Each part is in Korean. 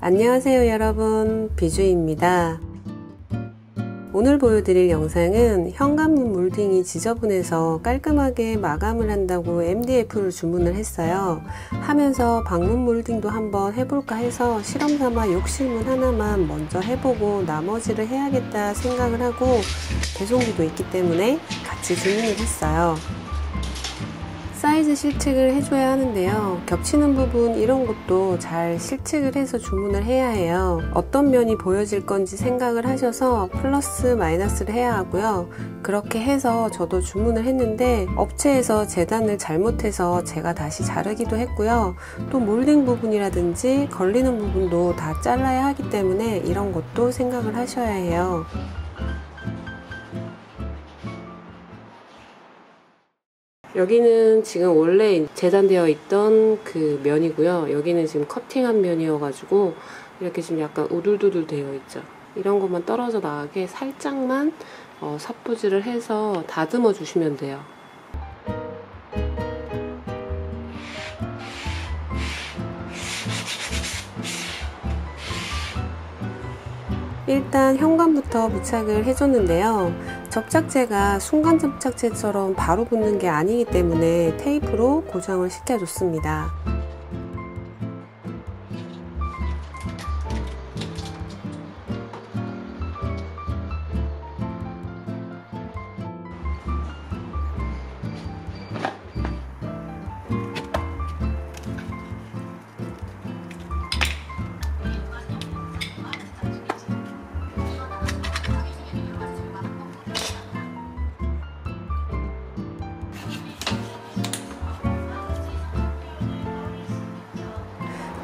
안녕하세요 여러분, 비주입니다. 오늘 보여드릴 영상은 현관문 몰딩이 지저분해서 깔끔하게 마감을 한다고 MDF를 주문을 했어요. 하면서 방문 몰딩도 한번 해볼까 해서 실험삼아 욕실문 하나만 먼저 해보고 나머지를 해야겠다 생각을 하고 배송비도 있기 때문에 같이 주문을 했어요. 사이즈 실측을 해줘야 하는데요. 겹치는 부분 이런 것도 잘 실측을 해서 주문을 해야 해요. 어떤 면이 보여질 건지 생각을 하셔서 플러스 마이너스를 해야 하고요. 그렇게 해서 저도 주문을 했는데 업체에서 재단을 잘못해서 제가 다시 자르기도 했고요. 또 몰딩 부분이라든지 걸리는 부분도 다 잘라야 하기 때문에 이런 것도 생각을 하셔야 해요. 여기는 지금 원래 재단되어 있던 그 면이고요. 여기는 지금 커팅한 면이어 가지고 이렇게 지금 약간 우둘두둘 되어 있죠. 이런 것만 떨어져 나가게 살짝만 삿부지를 해서 다듬어 주시면 돼요. 일단 현관부터 부착을 해줬는데요. 접착제가 순간 접착제처럼 바로 붙는 게 아니기 때문에 테이프로 고정을 시켜줬습니다.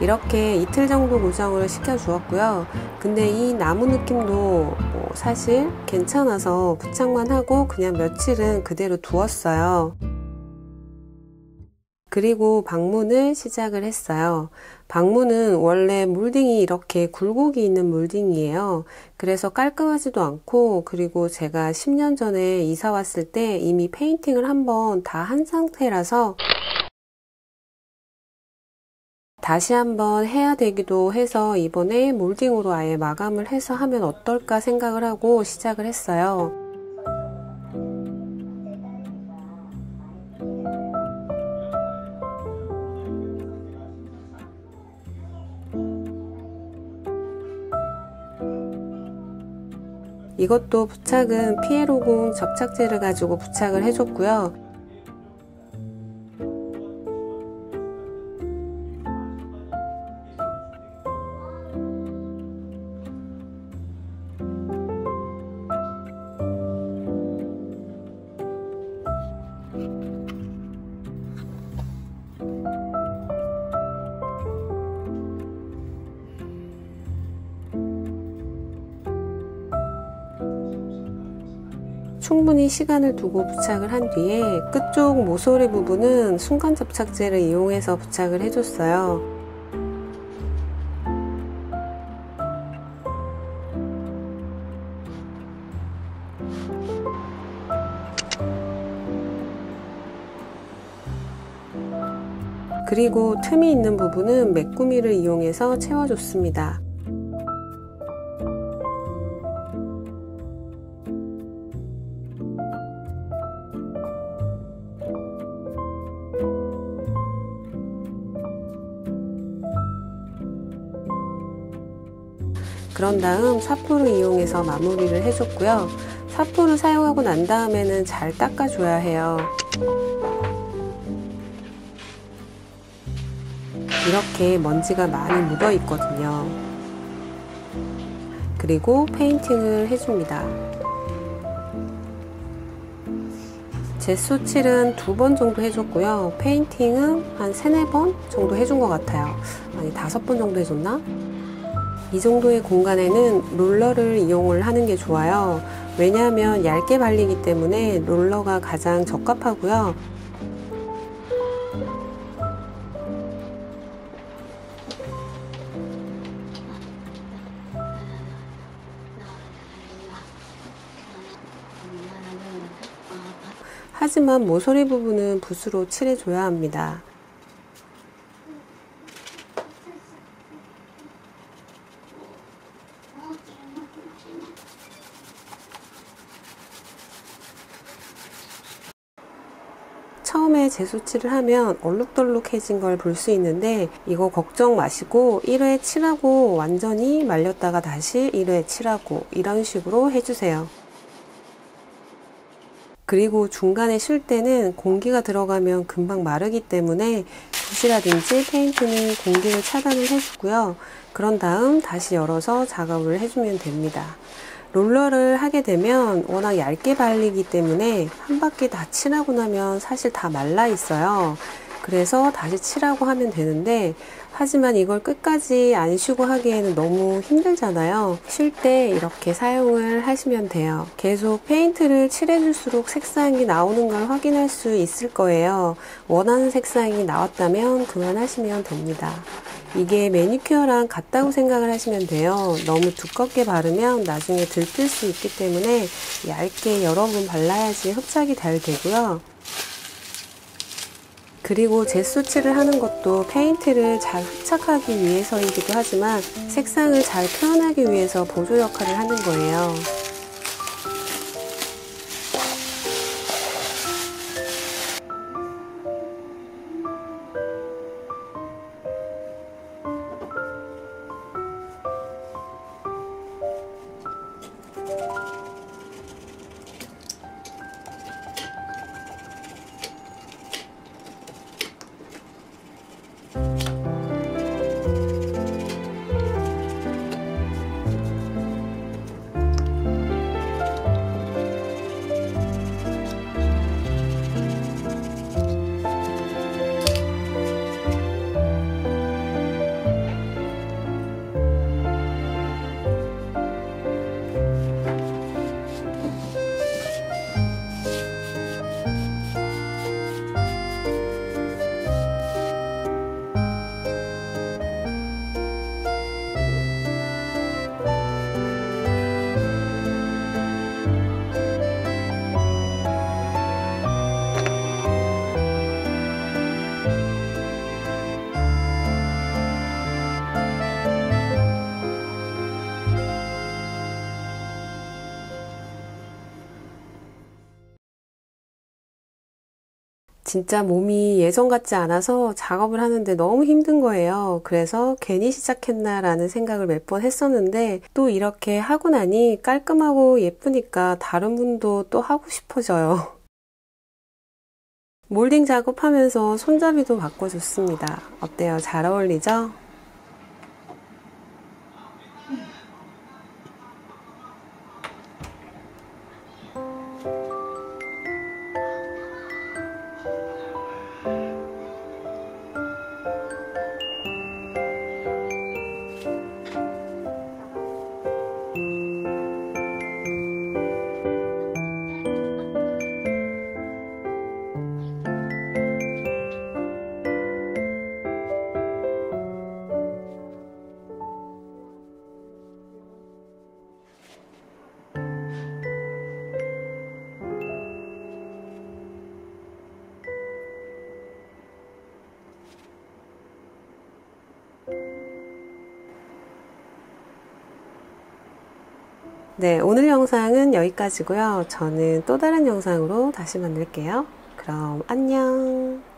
이렇게 이틀 정도 고정을 시켜 주었고요. 근데 이 나무 느낌도 사실 괜찮아서 부착만 하고 그냥 며칠은 그대로 두었어요. 그리고 방문을 시작을 했어요. 방문은 원래 몰딩이 이렇게 굴곡이 있는 몰딩이에요. 그래서 깔끔하지도 않고, 그리고 제가 10년 전에 이사 왔을 때 이미 페인팅을 한번 다 한 상태라서 다시 한번 해야 되기도 해서 이번에 몰딩으로 아예 마감을 해서 하면 어떨까 생각을 하고 시작을 했어요. 이것도 부착은 피에로공 접착제를 가지고 부착을 해줬고요. 충분히 시간을 두고 부착을 한 뒤에 끝쪽 모서리 부분은 순간 접착제를 이용해서 부착을 해줬어요. 그리고 틈이 있는 부분은 메꾸미를 이용해서 채워줬습니다. 그런 다음 사포를 이용해서 마무리를 해줬고요. 사포를 사용하고 난 다음에는 잘 닦아줘야 해요. 이렇게 먼지가 많이 묻어 있거든요. 그리고 페인팅을 해줍니다. 제소칠은 2번 정도 해줬고요. 페인팅은 한 3-4번 정도 해준 것 같아요. 아니 5번 정도 해줬나? 이 정도의 공간에는 롤러를 이용을 하는 게 좋아요. 왜냐하면 얇게 발리기 때문에 롤러가 가장 적합하고요. 하지만 모서리 부분은 붓으로 칠해줘야 합니다. 처음에 재소칠을 하면 얼룩덜룩해진 걸 볼 수 있는데 이거 걱정 마시고 1회 칠하고 완전히 말렸다가 다시 1회 칠하고 이런 식으로 해주세요. 그리고 중간에 쉴 때는 공기가 들어가면 금방 마르기 때문에 붓이라든지 페인트는 공기를 차단을 해주고요. 그런 다음 다시 열어서 작업을 해주면 됩니다. 롤러를 하게 되면 워낙 얇게 발리기 때문에 한 바퀴 다 칠하고 나면 사실 다 말라 있어요. 그래서 다시 칠하고 하면 되는데 하지만 이걸 끝까지 안 쉬고 하기에는 너무 힘들잖아요. 쉴 때 이렇게 사용을 하시면 돼요. 계속 페인트를 칠해줄수록 색상이 나오는 걸 확인할 수 있을 거예요. 원하는 색상이 나왔다면 그만하시면 됩니다. 이게 매니큐어랑 같다고 생각을 하시면 돼요. 너무 두껍게 바르면 나중에 들뜰 수 있기 때문에 얇게 여러 번 발라야지 흡착이 잘 되고요. 그리고 젯소칠을 하는 것도 페인트를 잘 흡착하기 위해서이기도 하지만 색상을 잘 표현하기 위해서 보조 역할을 하는 거예요. 진짜 몸이 예전 같지 않아서 작업을 하는데 너무 힘든 거예요. 그래서 괜히 시작했나 라는 생각을 몇 번 했었는데 또 이렇게 하고 나니 깔끔하고 예쁘니까 다른 분도 또 하고 싶어져요. 몰딩 작업하면서 손잡이도 바꿔줬습니다. 어때요? 잘 어울리죠? 네, 오늘 영상은 여기까지고요. 저는 또 다른 영상으로 다시 만날게요. 그럼 안녕.